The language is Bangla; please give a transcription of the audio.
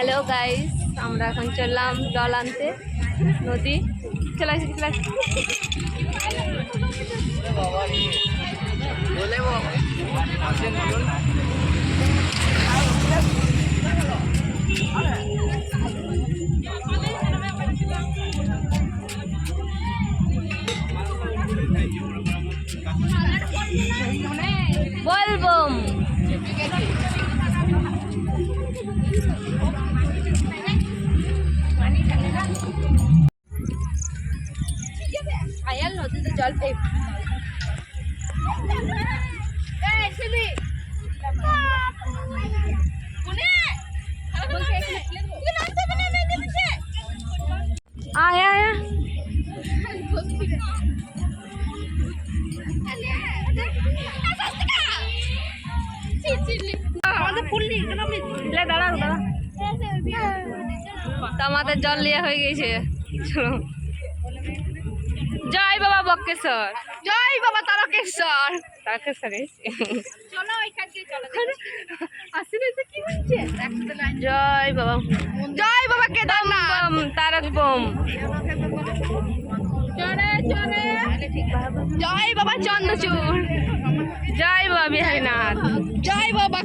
হ্যালো গাইস, আমরা এখন চললাম জল আনতে নদী। চলে আসি বলবো আয়াল নদীতে জল পেয়ে আয়া আয়া আমাদের জল লিয়া হয়ে গেছে। জয় বাবা বক্রেশ্বর, জয় বাবা তারকেশ্বর। জয় বাবা, জয় বাবা কেদারনাথ, তারক বোম। জয় বাবা চন্দ্রচূড়, জয় বাবা বিহারীনাথ, জয় বাবা।